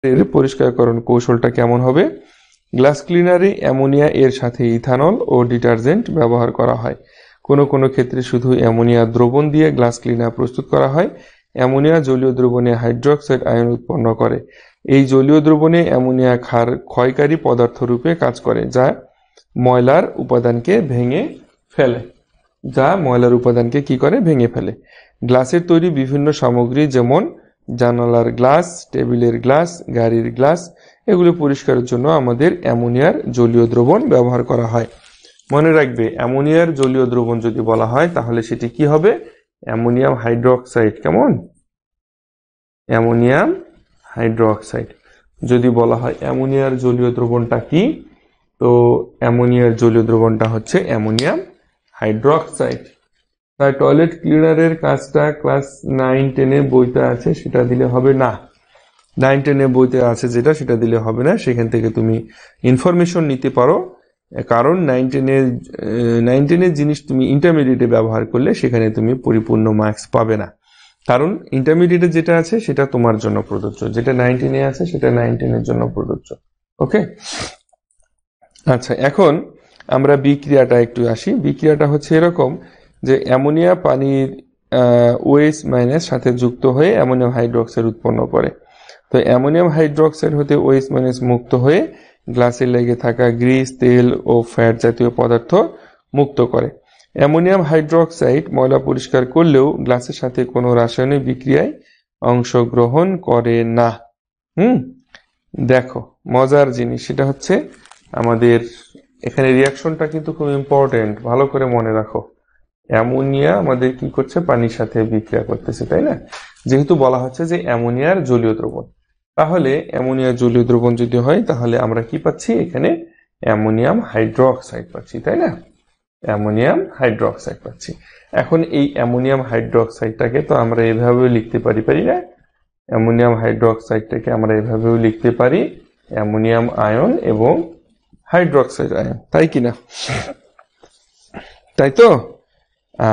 এর পরিষ্কারকরণ কৌশলটা কেমন হবে? গ্লাস ক্লিনারে অ্যামোনিয়া এর সাথে ইথানল ও ডিটারজেন্ট ব্যবহার করা হয়। কোনো কোনো ক্ষেত্রে শুধু অ্যামোনিয়া দ্রবণ দিয়ে গ্লাস ক্লিনার প্রস্তুত করা হয়। অ্যামোনিয়া জলীয় দ্রবণে হাইড্রোক্সাইড আয়ন উৎপন্ন করে। এই জলীয় দ্রবণে অ্যামোনিয়া ক্ষয়কারী পদার্থ রূপে কাজ করে, যা ময়লার উপাদানকে ভেঙে ফেলে। কি করে? ভেঙে ফেলে। গ্লাসের তৈরি বিভিন্ন সামগ্রী, যেমন জানালার গ্লাস, টেবিলের গ্লাস, গাড়ির গ্লাস, এগুলো পরিষ্কারের জন্য আমাদের অ্যামোনিয়ার জলীয় দ্রবণ ব্যবহার করা হয়। মনে রাখবে, অ্যামোনিয়ার জলীয় দ্রবণ যদি বলা হয় তাহলে সেটি কি হবে? Ammonium hydroxide. কেমন? Ammonium hydroxide. যদি বলা হয় অ্যামোনিয়ার জলীয় দ্রবণটা কি, তো অ্যামোনিয়ার জলীয় দ্রবণটা হচ্ছে অ্যামোনিয়াম হাইড্রোক্সাইড। তাই টয়লেট ক্লিনারের কাজটা ক্লাস 9-10 বইতে আছে, সেটা দিলে হবে না। 9-10 বইতে আছে যেটা, সেটা দিলে হবে না। সেখান থেকে তুমি ইনফরমেশন নিতে পারো, কারণ 9-10 জিনিস তুমি ইন্টারমিডিয়েটে ব্যবহার করলে সেখানে তুমি পরিপূর্ণ মার্কস পাবে না। কারণ ইন্টারমিডিয়েটে যেটা আছে সেটা তোমার জন্য প্রযোজ্য, যেটা 9-10 আছে সেটা 9-10 জন্য প্রযোজ্য। ওকে, আচ্ছা, এখন আমরা বিক্রিয়াটা একটু আসি। বিক্রিয়াটা হচ্ছে এরকম যে অ্যামোনিয়া পানির OH মাইনাস সাথে যুক্ত হয়ে অ্যামোনিয়াম হাইড্রোক্সাইড উৎপন্ন করে। তো অ্যামোনিয়াম হাইড্রোক্সাইড হতে OH মাইনাস মুক্ত হয়ে গ্লাসে লেগে থাকা গ্রিস, তেল ও ফ্যাট জাতীয় পদার্থ মুক্ত করে। অ্যামোনিয়াম হাইড্রোক্সাইড ময়লা পরিষ্কার করলেও গ্লাসের সাথে কোনো রাসায়নিক বিক্রিয়ায় অংশগ্রহণ করে না। দেখো, মজার জিনিস সেটা হচ্ছে আমাদের এখানে রিয়াকশনটা কিন্তু খুব ইম্পর্টেন্ট, ভালো করে মনে রাখো। অ্যামোনিয়া আমাদের কি করছে? পানির সাথে বিক্রিয়া করতেছে, তাই না? যেহেতু বলা হচ্ছে যে অ্যামোনিয়ার জলীয় দ্রবণ, তাহলে অ্যামোনিয়ার জলীয় দ্রবণ যদি হয় তাহলে আমরা কি পাচ্ছি? এখানে অ্যামোনিয়াম হাইড্রোক্সাইড পাচ্ছি, তাই না? অ্যামোনিয়াম হাইড্রোক্সাইড পাচ্ছি। এখন এই অ্যামোনিয়াম হাইড্রোক্সাইডটাকে তো আমরা এভাবেও লিখতে পারি না? অ্যামোনিয়াম হাইড্রোক্সাইডটাকে আমরা এভাবেও লিখতে পারি অ্যামোনিয়াম আয়ন এবং হাইড্রোক্সাইড আয়ন, তাই কিনা? তাই তো?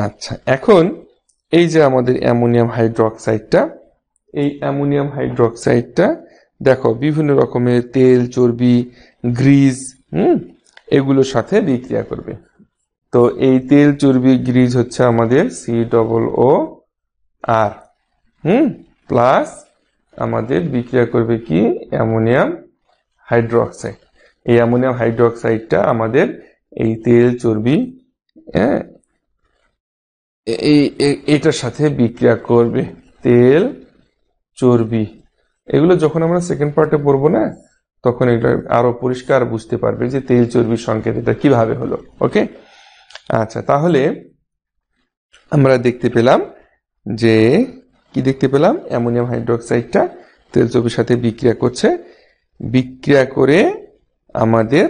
আচ্ছা, এখন এই যে আমাদের অ্যামোনিয়াম হাইড্রোক্সাইডটা, এই অ্যামোনিয়াম হাইড্রোক্সাইডটা দেখো বিভিন্ন রকমের তেল, চর্বি, গ্রিজ এগুলোর সাথে বিক্রিয়া করবে। তো এই তেল, চর্বি, গ্রিজ হচ্ছে আমাদের COOR প্লাস আমাদের বিক্রিয়া করবে কি? Ammonium hydroxide. এই অ্যামোনিয়াম হাইড্রোক্সাইডটা আমাদের এই তেল, চর্বি, এটার সাথে বিক্রিয়া করবে। তেল, চর্বি, এগুলো যখন আমরা সেকেন্ড পার্টে পড়বো না, তখন এগুলো আরো পরিষ্কার বুঝতে পারবে যে তেল, চর্বির সংকেত এটা কিভাবে হলো। ওকে, আচ্ছা, তাহলে আমরা দেখতে পেলাম যে কি দেখতে পেলাম? অ্যামোনিয়াম হাইড্রোক্সাইডটা তেল, চর্বির সাথে বিক্রিয়া করছে। বিক্রিয়া করে আমাদের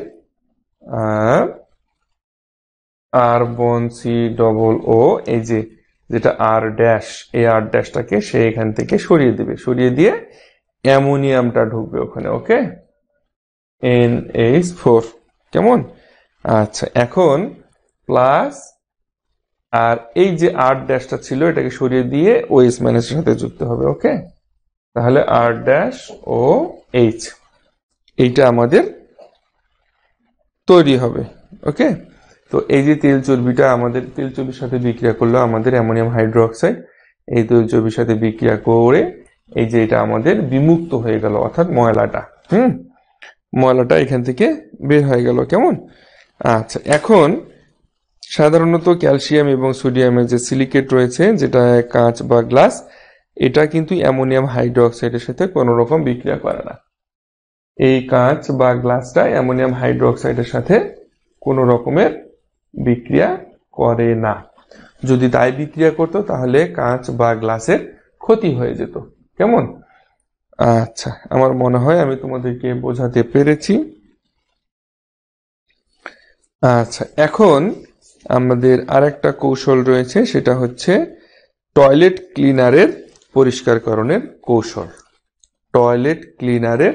R1COO, এই যে যেটা R ড্যাশ, এই R ড্যাশটাকে সে এখান থেকে সরিয়ে দেবে, সরিয়ে দিয়ে অ্যামোনিয়ামটা ঢুকবে ওখানে। ওকে, NH4। কেমন? আচ্ছা, এখন প্লাস, আর এই যে R ড্যাশটা ছিল এটাকে সরিয়ে দিয়ে OH মাইনাসের সাথে যুক্ত হবে। ওকে, তাহলে R ড্যাশ ও H, এইটা আমাদের তৈরি হবে। ওকে, তো এই যে তেল চর্বিটা আমাদের তেল চর্বির সাথে বিক্রিয়া করলো আমাদের অ্যামোনিয়াম হাইড্রোক্সাইড, এই তেল চর্বির সাথে বিক্রিয়া করে এই যে এটা আমাদের বিমুক্ত হয়ে গেল, অর্থাৎ ময়লাটা এখান থেকে বের হয়ে গেল। কেমন? আচ্ছা, এখন সাধারণত ক্যালসিয়াম এবং সোডিয়ামের যে সিলিকেট রয়েছে, যেটা কাঁচ বা গ্লাস, এটা কিন্তু অ্যামোনিয়াম হাইড্রোক্সাইডের সাথে কোনো রকম বিক্রিয়া করে না। এই কাঁচ বা গ্লাসটা অ্যামোনিয়াম হাইড্রোক্সাইডের সাথে কোনো রকমের বিক্রিয়া করে না। যদি তাই বিক্রিয়া করতো তাহলে কাঁচ বা গ্লাসের ক্ষতি হয়ে যেত। কেমন? আচ্ছা, আমার মনে হয় আমি তোমাদেরকে বোঝাতে পেরেছি। আচ্ছা, এখন আমাদের আরেকটা কৌশল রয়েছে, সেটা হচ্ছে টয়লেট ক্লিনারের পরিষ্কারকরণের কৌশল। টয়লেট ক্লিনারের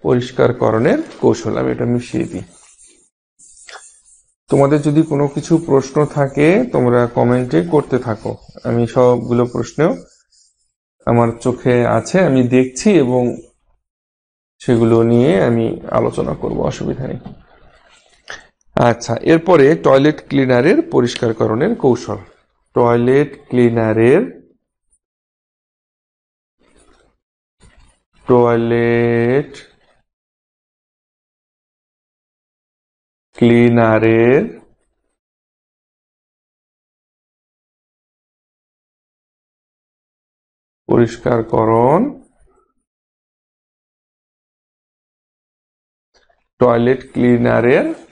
পরিষ্কারকরণের কৌশল আমি এটা মিশিয়ে দিই। তোমাদের যদি কোনো কিছু প্রশ্ন থাকে তোমরা কমেন্টে করতে থাকো, আমি সবগুলো প্রশ্ন আমার চোখে আছে, আমি দেখছি এবং সেগুলো নিয়ে আমি আলোচনা করব, অসুবিধা নেই। আচ্ছা, এরপরে টয়লেট ক্লিনারের পরিষ্কারকরণের কৌশল। টয়লেট ক্লিনারের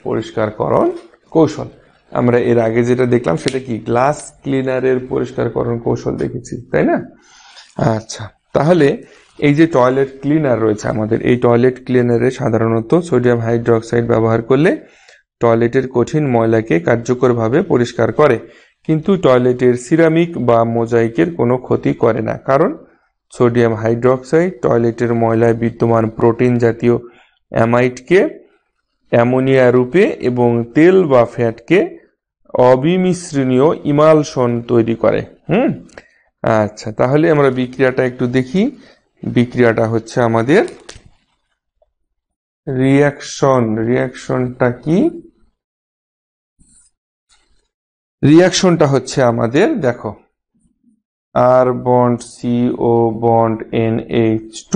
পরিষ্কারকরণ কৌশল। আমরা এর আগে যেটা দেখলাম সেটা কি, গ্লাস ক্লিনারের পরিষ্কারকরণ কৌশল দেখেছি, তাই না? আচ্ছা, তাহলে এই যে টয়লেট ক্লিনার রয়েছে আমাদের, এই টয়লেট ক্লিনারে সাধারণত সোডিয়াম হাইড্রোক্সাইড ব্যবহার করলে টয়লেটের কঠিন ময়লাকে কার্যকরভাবে পরিষ্কার করে, কিন্তু টয়লেটের সিরামিক বা মোজাইকের কোনো ক্ষতি করে না, কারণ সোডিয়াম হাইড্রোক্সাইড টয়লেটের ময়লায় বিদ্যমান প্রোটিন জাতীয় অ্যামাইডকে অ্যামোনিয়া রূপে এবং তেল বা ফ্যাটকে অবিমিশ্রণীয় ইমালশন তৈরি করে। আচ্ছা, তাহলে আমরা বিক্রিয়াটা একটু দেখি। বিক্রিয়াটা হচ্ছে আমাদের রিয়াকশনটা কি? রিয়াকশনটা হচ্ছে আমাদের, দেখো, আর বন্ড CO বন্ড NH2,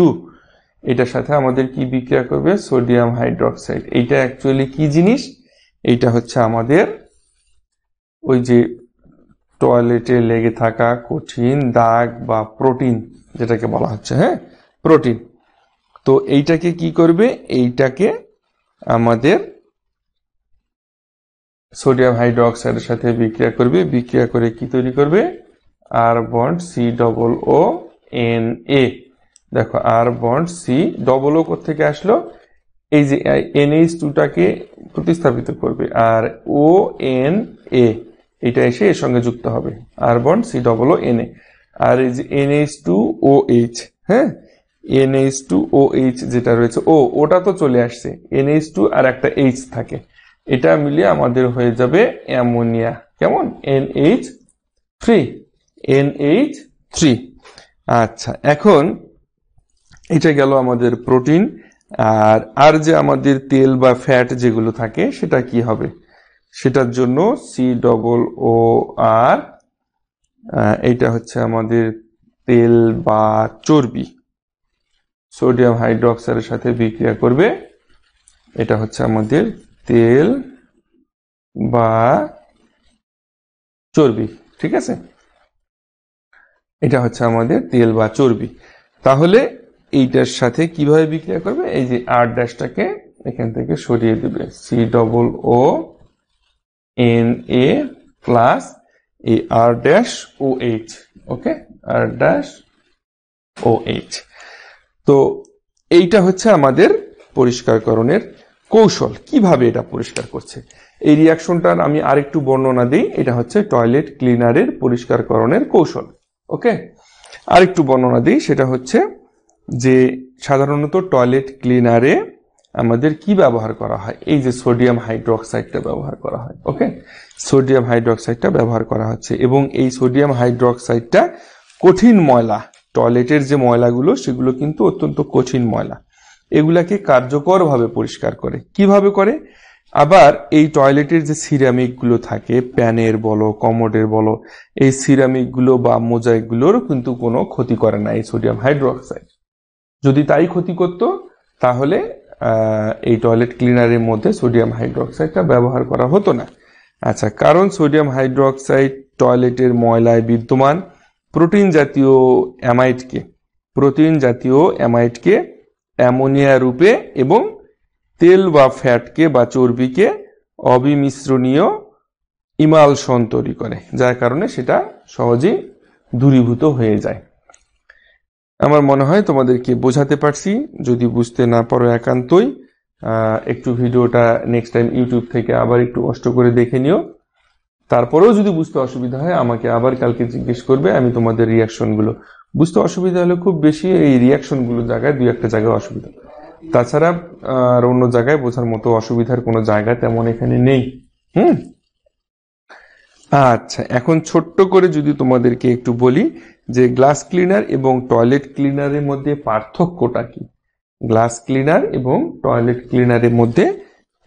এটার সাথে আমাদের কি বিক্রিয়া করবে? Sodium hydroxide. এইটা অ্যাকচুয়ালি কি জিনিস? এইটা হচ্ছে আমাদের ওই যে টয়লেটে লেগে থাকা কঠিন দাগ বা প্রোটিন, যেটাকে বলা হচ্ছে, হ্যাঁ, প্রোটিন। তো এইটাকে কি করবে? এইটাকে আমাদের সোডিয়াম হাইড্রোক্সাইডের সাথে বিক্রিয়া করবে, বিক্রিয়া করে কি তৈরি করবে? আর বন্ড COONA। দেখো, আর বন্ড COO কোথেকে আসলো? এই যে NH2টাকে প্রতিস্থাপিত করবে, আর ONA এটা এসে এর সঙ্গে যুক্ত হবে, আর বন্ড COONA। আর এই যে NH2OH, হ্যাঁ, NH2OH যেটা রয়েছে, ওটা তো চলে আসছে, NH2 আর একটা H থাকে, এটা মিলিয়ে আমাদের হয়ে যাবে অ্যামোনিয়া। কেমন? NH3। আচ্ছা, এখন এটা গেল আমাদের প্রোটিন। আর যে আমাদের তেল বা ফ্যাট যেগুলো থাকে সেটা কি হবে? সেটার জন্য COOR, এইটা হচ্ছে আমাদের তেল বা চর্বি, সোডিয়াম হাইড্রোক্সাইডের সাথে বিক্রিয়া করবে, এটা হচ্ছে আমাদের তেল বা চর্বি, ঠিক আছে? এটা হচ্ছে আমাদের তেল বা চর্বি। তাহলে এইটার সাথে কিভাবে বিক্রিয়া করবে? এই যে আর ড্যাশটাকে এখান থেকে সরিয়ে দিবে, COONA প্লাস এই আর ড্যাশ OH, ওকে, আর ড্যাশ OH। তো এইটা হচ্ছে আমাদের পরিষ্কারকরণের কৌশল। কিভাবে এটা পরিষ্কার করছে, এই রিয়াকশনটার আমি আরেকটু বর্ণনা দিই। এটা হচ্ছে টয়লেট ক্লিনারের পরিষ্কারকরণের কৌশল, ওকে। আরেকটু বর্ণনা দিই, সেটা হচ্ছে যে সাধারণত টয়লেট ক্লিনারে আমাদের কি ব্যবহার করা হয়? এই যে সোডিয়াম হাইড্রোক্সাইডটা ব্যবহার করা হয়, ওকে, সোডিয়াম হাইড্রোক্সাইডটা ব্যবহার করা হচ্ছে, এবং এই সোডিয়াম হাইড্রোক্সাইডটা কঠিন ময়লা, টয়লেটের যে ময়লাগুলো সেগুলো কিন্তু অত্যন্ত কঠিন ময়লা, এগুলাকে কার্যকরভাবে পরিষ্কার করে। কিভাবে করে? আবার এই টয়লেটের যে সিরামিক গুলো থাকে, প্যানের বলো, কমোডের বলো, এই সিরামিক গুলো বা মোজাইক গুলোর কিন্তু কোনো ক্ষতি করে না এই সোডিয়াম হাইড্রোক্সাইড। যদি তাই ক্ষতি করত তাহলে এই টয়লেট ক্লিনারের মধ্যে সোডিয়াম হাইড্রোক্সাইডটা ব্যবহার করা হতো না। আচ্ছা, কারণ সোডিয়াম হাইড্রোক্সাইড টয়লেটের ময়লায় বিদ্যমান প্রোটিন জাতীয় অ্যামাইডকে অ্যামোনিয়া রূপে এবং তেল বা ফ্যাটকে বা চর্বিকে অবিমিশ্রণীয় ইমালশন তৈরি করে, যার কারণে সেটা সহজেই দূরীভূত হয়ে যায়। আমার মনে হয় তোমাদেরকে বোঝাতে পারছি। যদি বুঝতে না পারো একান্তই একটু ভিডিওটা নেক্সট টাইম ইউটিউব থেকে আবার একটু কষ্ট করে দেখে নিও। তারপরেও যদি বুঝতে অসুবিধা হয় আমাকে আবার কালকে জিজ্ঞেস করবে, আমি তোমাদের রিয়াকশনগুলো, বুঝতে অসুবিধা হলে খুব বেশি এই রিয়াকশনগুলো জায়গায় দুই একটা জায়গায় অসুবিধা, তাছাড়া আর অন্য জায়গায় বোঝার মতো অসুবিধার কোনো জায়গা তেমন এখানে নেই। আচ্ছা, এখন ছোট্ট করে যদি তোমাদেরকে একটু বলি যে গ্লাস ক্লিনার এবং টয়লেট ক্লিনারের মধ্যে পার্থক্যটা কি। গ্লাস ক্লিনার এবং টয়লেট ক্লিনারের মধ্যে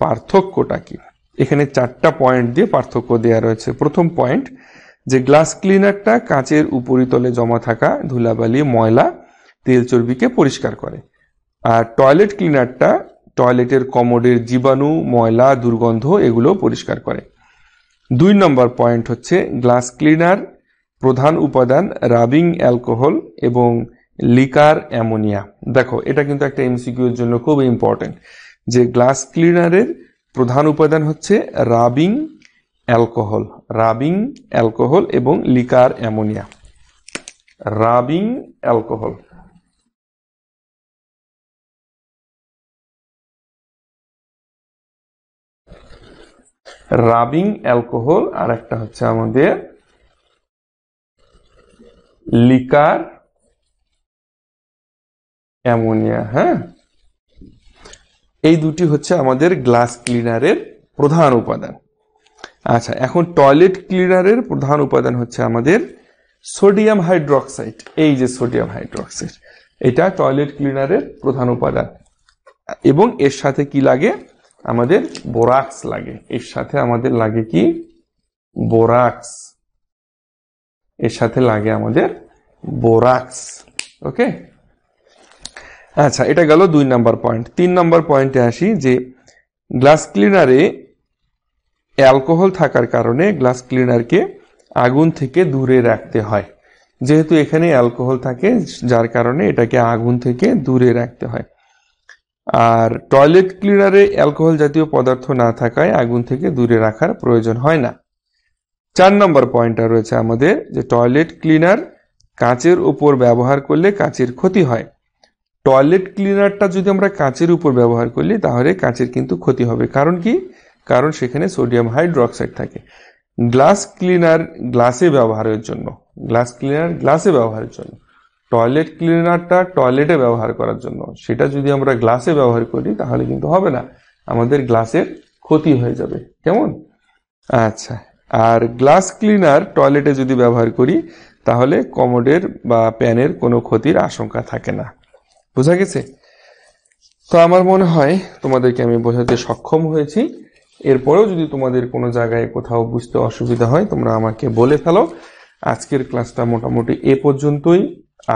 পার্থক্যটা কি? এখানে 4টা পয়েন্ট দিয়ে পার্থক্য দেওয়া রয়েছে। প্রথম পয়েন্ট, যে গ্লাস ক্লিনারটা কাঁচের উপরিতলে জমা থাকা ধুলাবালি, ময়লা, তেল চর্বিকে পরিষ্কার করে, আর টয়লেট ক্লিনারটা টয়লেটের কমোডের জীবাণু, ময়লা, দুর্গন্ধ এগুলো পরিষ্কার করে। 2 নম্বর পয়েন্ট হচ্ছে গ্লাস ক্লিনার প্রধান উপাদান রাবিং অ্যালকোহল এবং লিকার অ্যামোনিয়া। দেখো, এটা কিন্তু একটা এমসিকিউ এর জন্য খুব ইম্পর্টেন্ট, যে গ্লাস ক্লিনারের প্রধান উপাদান হচ্ছে রাবিং অ্যালকোহল এবং লিকার অ্যামোনিয়া। রাবিং অ্যালকোহল, আর একটা হচ্ছে আমাদের লিকার অ্যামোনিয়া। হ্যাঁ, এই দুটি হচ্ছে আমাদের গ্লাস ক্লিনারের প্রধান উপাদান। আচ্ছা, এখন টয়লেট ক্লিনারের প্রধান উপাদান হচ্ছে আমাদের সোডিয়াম হাইড্রোক্সাইড। এই যে সোডিয়াম হাইড্রোক্সাইড, এটা টয়লেট ক্লিনারের প্রধান উপাদান, এবং এর সাথে কি লাগে? আমাদের বোরাক্স লাগে। এর সাথে আমাদের লাগে কি? বোরাক্স। এর সাথে লাগে আমাদের বোরাক্স। ওকে, আচ্ছা, এটা গেল 2 নম্বর পয়েন্ট। 3 নম্বর পয়েন্টে আসি, যে গ্লাস ক্লিনারে অ্যালকোহল থাকার কারণে গ্লাস ক্লিনারকে আগুন থেকে দূরে রাখতে হয়। যেহেতু এখানে অ্যালকোহল থাকে, যার কারণে এটাকে আগুন থেকে দূরে রাখতে হয়। আর টয়লেট ক্লিনারে অ্যালকোহল জাতীয় পদার্থ না থাকায় আগুন থেকে দূরে রাখার প্রয়োজন হয় না। 4 নম্বর পয়েন্টটা রয়েছে আমাদের, যে টয়লেট ক্লিনার কাঁচের উপর ব্যবহার করলে কাঁচের ক্ষতি হয়। টয়লেট ক্লিনারটা যদি আমরা কাঁচের উপর ব্যবহার করি তাহলে কাঁচের কিন্তু ক্ষতি হবে। কারণ কি? কারণ সেখানে সোডিয়াম হাইড্রোক্সাইড থাকে। গ্লাস ক্লিনার গ্লাসে ব্যবহারের জন্য, টয়লেট ক্লিনারটা টয়লেটে ব্যবহার করার জন্য, সেটা যদি আমরা গ্লাসে ব্যবহার করি তাহলে কিন্তু হবে না, আমাদের গ্লাসের ক্ষতি হয়ে যাবে। কেমন? আচ্ছা, আর গ্লাস ক্লিনার টয়লেটে যদি ব্যবহার করি তাহলে কমোডের বা প্যানের কোনো ক্ষতির আশঙ্কা থাকে না। বোঝা গেছে? তো আমার মনে হয় তোমাদেরকে আমি বোঝাতে সক্ষম হয়েছি। এরপরেও যদি তোমাদের কোনো জায়গায় কোথাও বুঝতে অসুবিধা হয় তোমরা আমাকে বলে ফেলো। আজকের ক্লাসটা মোটামুটি এ পর্যন্তই।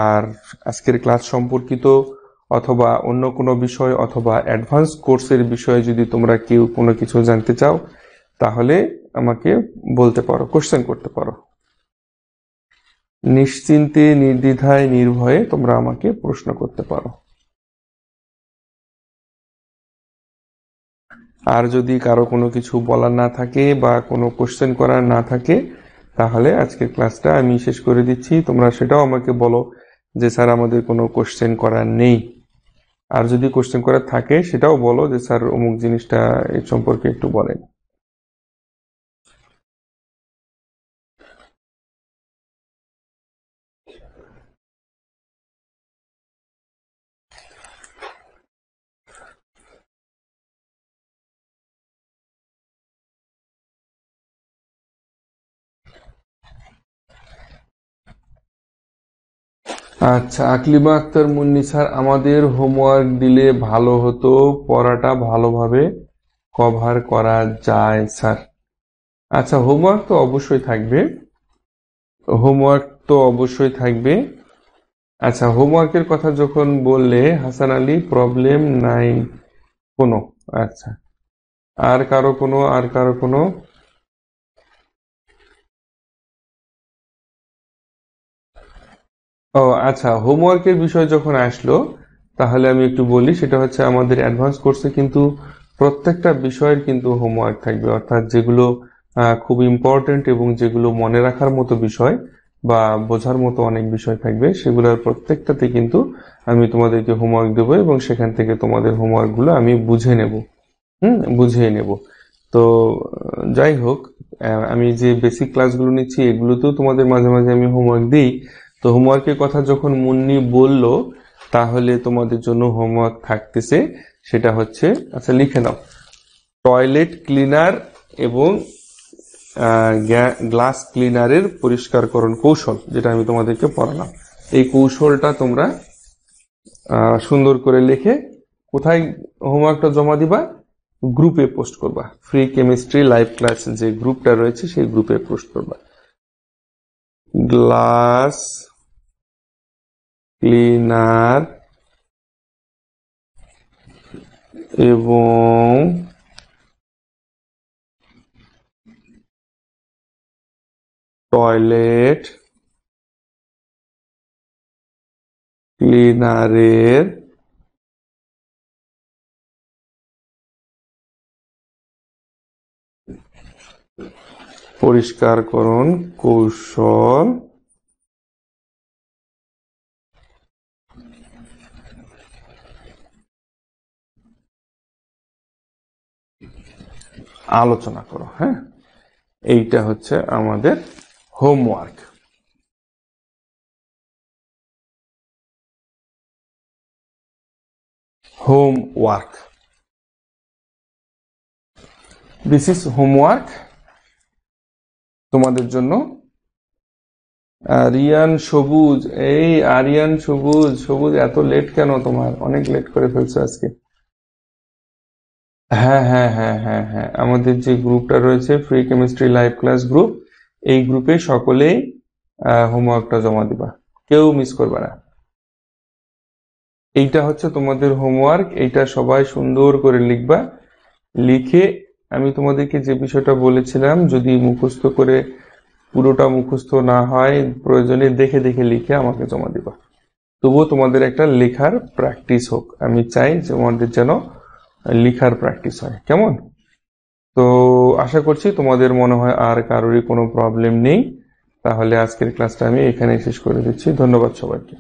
আর আজকের ক্লাস সম্পর্কিত অথবা অন্য কোনো বিষয় অথবা অ্যাডভান্স কোর্সের বিষয়ে যদি তোমরা কেউ কোনো কিছু জানতে চাও তাহলে আমাকে বলতে পারো, কোশ্চেন করতে পারো। নিশ্চিন্তে, নির্দ্বিধায়, নির্ভয়ে তোমরা আমাকে প্রশ্ন করতে পারো। আর যদি কারো কোনো কিছু বলার না থাকে বা কোনো কোশ্চেন করার না থাকে তাহলে আজকের ক্লাসটা আমি শেষ করে দিচ্ছি। তোমরা সেটাও আমাকে বলো যে স্যার আমাদের কোনো কোশ্চেন করার নেই। আর যদি কোশ্চেন করার থাকে সেটাও বলো যে স্যার অমুক জিনিসটা এর সম্পর্কে একটু বলেন। আচ্ছা, আকলিমা আক্তার মুন্নি স্যার, আমাদের হোমওয়ার্ক দিলে ভালো হতো, পড়াটা ভালোভাবে কভার করা যায় স্যার। আচ্ছা, হোমওয়ার্ক তো অবশ্যই থাকবে। আচ্ছা, হোমওয়ার্কের কথা যখন বললে হাসান আলী, প্রবলেম নাই কোনো। আচ্ছা, আর কারো কোনো? ও আচ্ছা, হোমওয়ার্কের বিষয় যখন আসলো তাহলে আমি একটু বলি। সেটা হচ্ছে আমাদের অ্যাডভান্স কোর্সে কিন্তু প্রত্যেকটা বিষয়ের কিন্তু হোমওয়ার্ক থাকবে, অর্থাৎ যেগুলো খুব ইম্পর্টেন্ট এবং যেগুলো মনে রাখার মতো বিষয় বা বোঝার মতো অনেক বিষয় থাকবে, সেগুলোর প্রত্যেকটাতে কিন্তু আমি তোমাদেরকে হোমওয়ার্ক দেবো এবং সেখান থেকে তোমাদের হোমওয়ার্কগুলো আমি বুঝিয়ে নেব। তো যাই হোক, আমি যে বেসিক ক্লাসগুলো নিচ্ছি এগুলোতেও তোমাদের মাঝে মাঝে আমি হোমওয়ার্ক দিই। তো হোমওয়ার্কের কথা যখন মুন্নি বলল তাহলে তোমাদের জন্য হোমওয়ার্ক থাকতেছে, সেটা হচ্ছে, আচ্ছা লিখে নাও, টয়লেট ক্লিনার এবং গ্লাস ক্লিনারের পরিষ্কারকরণ কৌশল, যেটা আমি তোমাদেরকে পড়ালাম। এই কৌশলটা তোমরা সুন্দর করে লিখে কোথায় হোমওয়ার্কটা জমা দিবা? গ্রুপে পোস্ট করবা। ফ্রি কেমিস্ট্রি লাইভ ক্লাস যে গ্রুপটা রয়েছে সেই গ্রুপে পোস্ট করবা। গ্লাস ক্লিনার এবং টয়লেট ক্লিনারের পরিষ্কারকরণ কৌশল আলোচনা করো। হ্যাঁ, এইটা হচ্ছে আমাদের homework. Homework, this is homework তোমাদের জন্য। আরিয়ান সবুজ, এই আরিয়ান সবুজ, সবুজ এত লেট কেন? তোমার অনেক লেট করে ফেলছো আজকে। হ্যাঁ হ্যাঁ হ্যাঁ হ্যাঁ হ্যাঁ, আমাদের যে গ্রুপটা রয়েছে free chemistry live class group, এই গ্রুপে সকলেই হোমওয়ার্কটা জমা দিবা, কেউ মিস করবে না। এইটা হচ্ছে তোমাদের হোমওয়ার্ক, এইটা সবাই সুন্দর করে লিখবা। লিখে আমি তোমাদেরকে যে বিষয়টা বলেছিলাম, যদি মুখস্থ করে পুরোটা মুখস্থ না হয়, প্রয়োজনে দেখে দেখে লিখে আমাকে জমা দিবা। তবুও তোমাদের একটা লেখার প্র্যাকটিস হোক, আমি চাই যে তোমাদের যেন লেখার প্র্যাকটিস হয়। কেমন? তো আশা করছি তোমাদের মনে হয় আর কারোরই কোনো প্রবলেম নেই। তাহলে আজকের ক্লাসটা আমি এখানে শেষ করে দিচ্ছি। ধন্যবাদ সবাইকে।